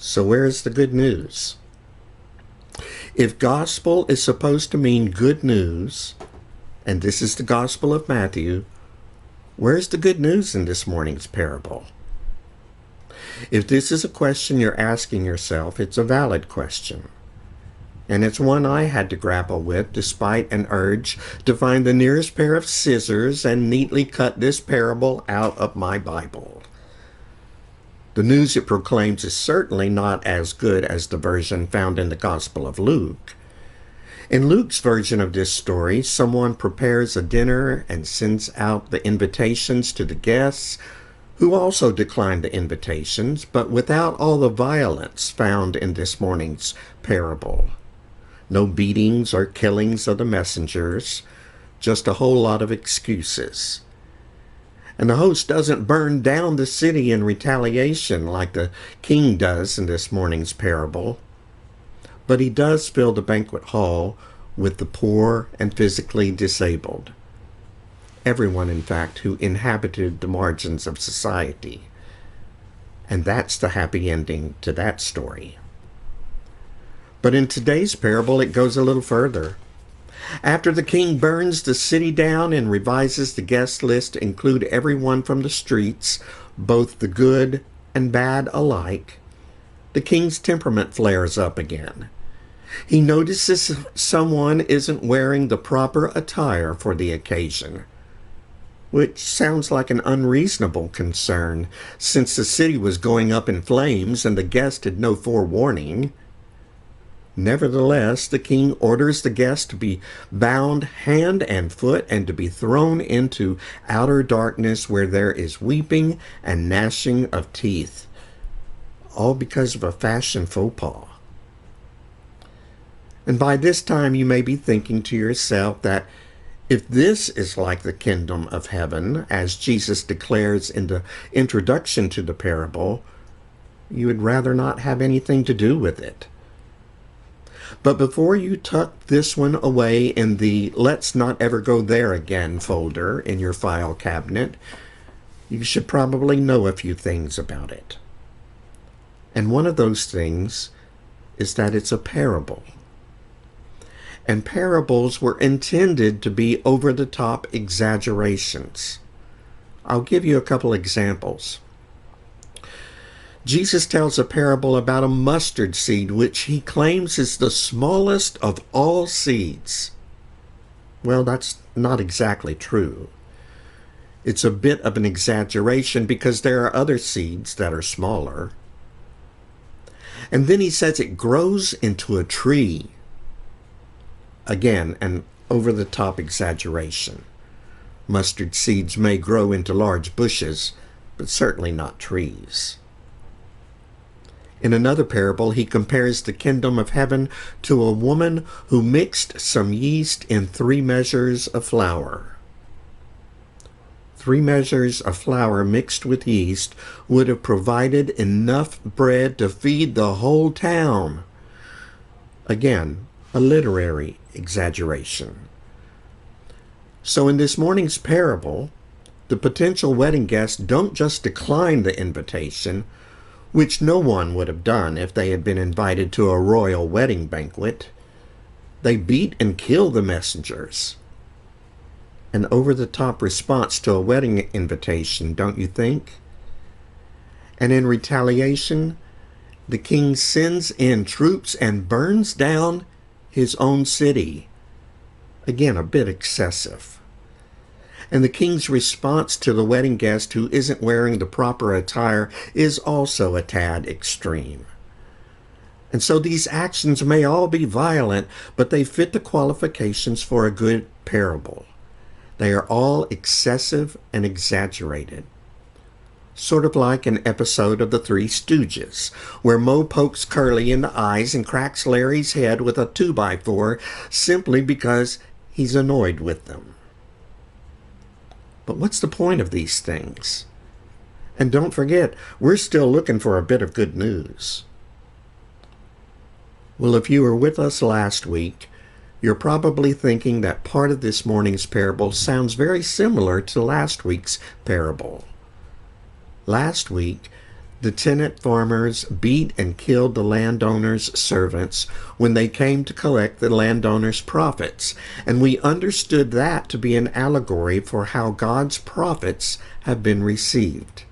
So where's the good news? If gospel is supposed to mean good news, and this is the Gospel of Matthew, where's the good news in this morning's parable? If this is a question you're asking yourself, it's a valid question. And it's one I had to grapple with despite an urge to find the nearest pair of scissors and neatly cut this parable out of my Bible. The news it proclaims is certainly not as good as the version found in the Gospel of Luke. In Luke's version of this story, someone prepares a dinner and sends out the invitations to the guests, who also decline the invitations, but without all the violence found in this morning's parable. No beatings or killings of the messengers, just a whole lot of excuses. And the host doesn't burn down the city in retaliation like the king does in this morning's parable, but he does fill the banquet hall with the poor and physically disabled. Everyone, in fact, who inhabited the margins of society. And that's the happy ending to that story. But in today's parable, it goes a little further. After the king burns the city down and revises the guest list to include everyone from the streets, both the good and bad alike, the king's temperament flares up again. He notices someone isn't wearing the proper attire for the occasion, which sounds like an unreasonable concern since the city was going up in flames and the guest had no forewarning. Nevertheless, the king orders the guest to be bound hand and foot and to be thrown into outer darkness where there is weeping and gnashing of teeth, all because of a fashion faux pas. And by this time you may be thinking to yourself that if this is like the kingdom of heaven, as Jesus declares in the introduction to the parable, you would rather not have anything to do with it. But before you tuck this one away in the "let's not ever go there again" folder in your file cabinet, you should probably know a few things about it. And one of those things is that it's a parable. And parables were intended to be over-the-top exaggerations. I'll give you a couple examples. Jesus tells a parable about a mustard seed, which he claims is the smallest of all seeds. Well, that's not exactly true. It's a bit of an exaggeration because there are other seeds that are smaller. And then he says it grows into a tree. Again, an over-the-top exaggeration. Mustard seeds may grow into large bushes, but certainly not trees. In another parable, he compares the kingdom of heaven to a woman who mixed some yeast in 3 measures of flour. 3 measures of flour mixed with yeast would have provided enough bread to feed the whole town. Again, a literary exaggeration. So in this morning's parable, the potential wedding guests don't just decline the invitation, which no one would have done if they had been invited to a royal wedding banquet. They beat and kill the messengers. An over-the-top response to a wedding invitation, don't you think? And in retaliation, the king sends in troops and burns down his own city. Again, a bit excessive. And the king's response to the wedding guest who isn't wearing the proper attire is also a tad extreme. And so these actions may all be violent, but they fit the qualifications for a good parable. They are all excessive and exaggerated. Sort of like an episode of The Three Stooges, where Moe pokes Curly in the eyes and cracks Larry's head with a 2x4 simply because he's annoyed with them. But what's the point of these things? And don't forget, we're still looking for a bit of good news. Well, if you were with us last week, you're probably thinking that part of this morning's parable sounds very similar to last week's parable. Last week, The tenant farmers beat and killed the landowner's servants when they came to collect the landowner's profits, and we understood that to be an allegory for how God's profits have been received.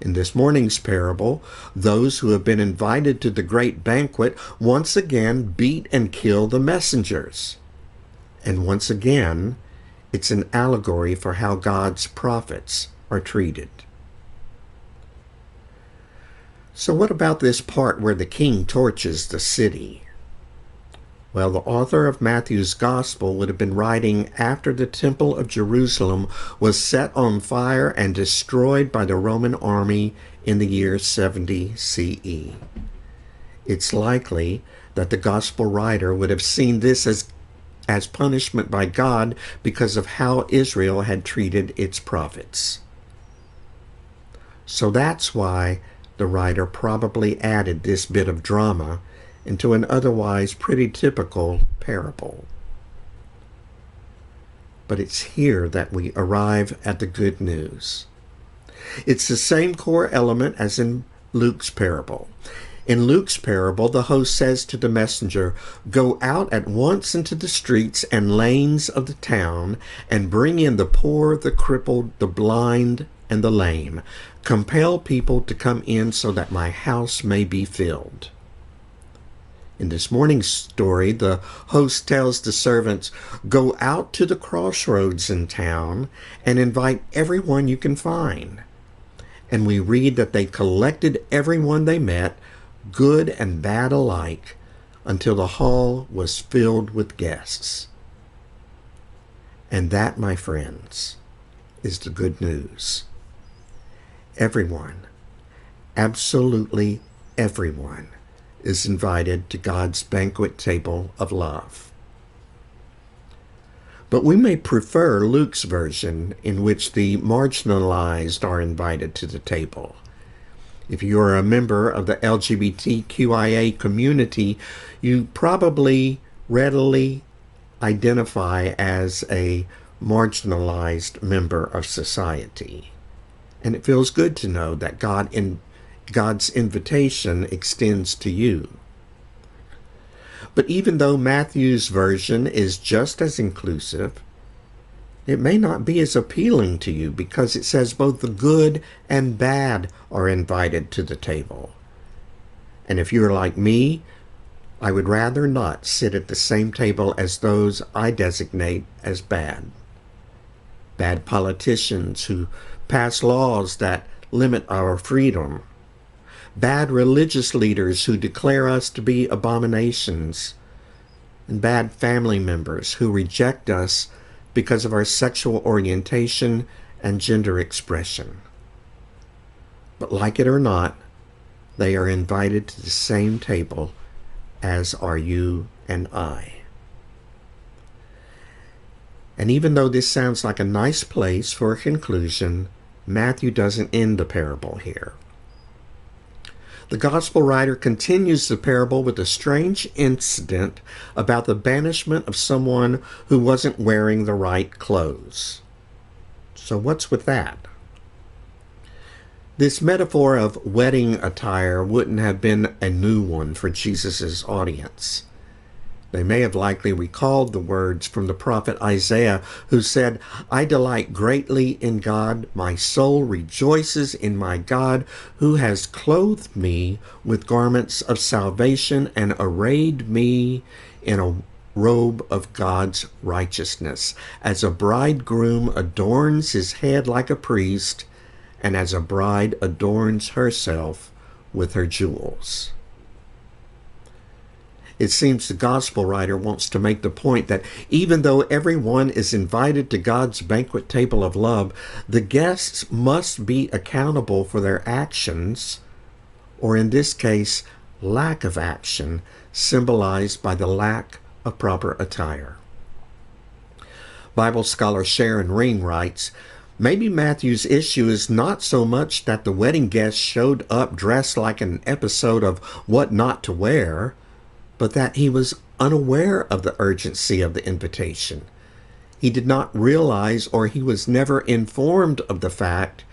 In this morning's parable, those who have been invited to the great banquet once again beat and kill the messengers. And once again, it's an allegory for how God's prophets are treated. So what about this part where the king torches the city? Well, the author of Matthew's Gospel would have been writing after the Temple of Jerusalem was set on fire and destroyed by the Roman army in the year 70 CE. It's likely that the Gospel writer would have seen this as punishment by God because of how Israel had treated its prophets. So that's why the writer probably added this bit of drama into an otherwise pretty typical parable. But it's here that we arrive at the good news. It's the same core element as in Luke's parable. In Luke's parable, the host says to the messenger, "Go out at once into the streets and lanes of the town and bring in the poor, the crippled, the blind, and the lame. Compel people to come in so that my house may be filled." In this morning's story, the host tells the servants, "Go out to the crossroads in town and invite everyone you can find." And we read that they collected everyone they met, good and bad alike, until the hall was filled with guests. And that, my friends, is the good news. Everyone, absolutely everyone, is invited to God's banquet table of love. But we may prefer Luke's version, in which the marginalized are invited to the table. If you are a member of the LGBTQIA community, you probably readily identify as a marginalized member of society. And it feels good to know that God's invitation extends to you. But even though Matthew's version is just as inclusive, it may not be as appealing to you because it says both the good and bad are invited to the table. And if you're like me, I would rather not sit at the same table as those I designate as bad. Bad politicians who pass laws that limit our freedom. Bad religious leaders who declare us to be abominations. And bad family members who reject us because of our sexual orientation and gender expression. But like it or not, they are invited to the same table as are you and I. And even though this sounds like a nice place for a conclusion, Matthew doesn't end the parable here. The gospel writer continues the parable with a strange incident about the banishment of someone who wasn't wearing the right clothes. So what's with that? This metaphor of wedding attire wouldn't have been a new one for Jesus' audience. They may have likely recalled the words from the prophet Isaiah, who said, "I delight greatly in God. My soul rejoices in my God, who has clothed me with garments of salvation and arrayed me in a robe of God's righteousness, as a bridegroom adorns his head like a priest, and as a bride adorns herself with her jewels." It seems the gospel writer wants to make the point that even though everyone is invited to God's banquet table of love, the guests must be accountable for their actions, or in this case, lack of action, symbolized by the lack of proper attire. Bible scholar Sharon Ring writes, "Maybe Matthew's issue is not so much that the wedding guests showed up dressed like an episode of What Not to Wear, but that he was unaware of the urgency of the invitation. He did not realize, or he was never informed of the fact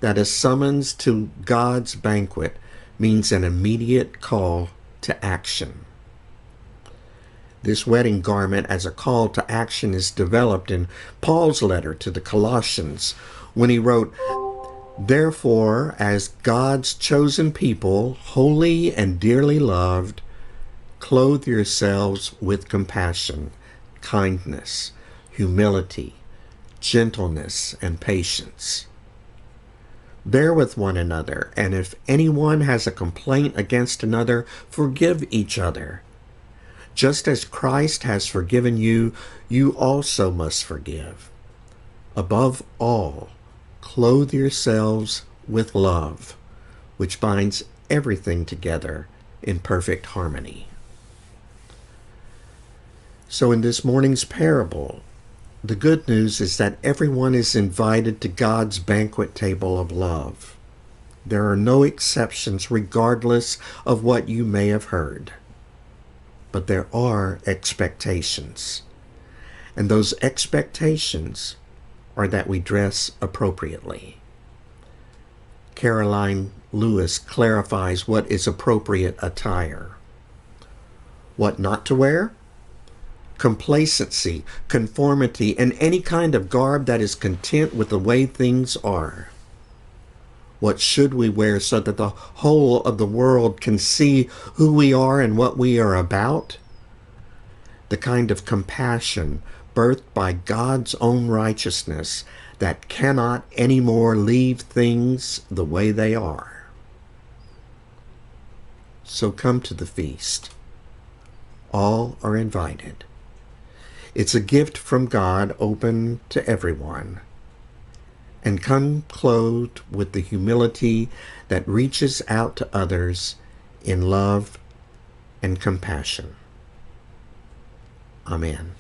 that a summons to God's banquet means an immediate call to action. This wedding garment as a call to action is developed in Paul's letter to the Colossians when he wrote, "Therefore, as God's chosen people, holy and dearly loved, clothe yourselves with compassion, kindness, humility, gentleness, and patience. Bear with one another, and if anyone has a complaint against another, forgive each other. Just as Christ has forgiven you, you also must forgive. Above all, clothe yourselves with love, which binds everything together in perfect harmony." So in this morning's parable, the good news is that everyone is invited to God's banquet table of love. There are no exceptions regardless of what you may have heard. But there are expectations. And those expectations are that we dress appropriately. Caroline Lewis clarifies what is appropriate attire. What not to wear? Complacency, conformity, and any kind of garb that is content with the way things are. What should we wear so that the whole of the world can see who we are and what we are about? The kind of compassion birthed by God's own righteousness that cannot anymore leave things the way they are. So come to the feast. All are invited. It's a gift from God open to everyone. And come clothed with the humility that reaches out to others in love and compassion. Amen.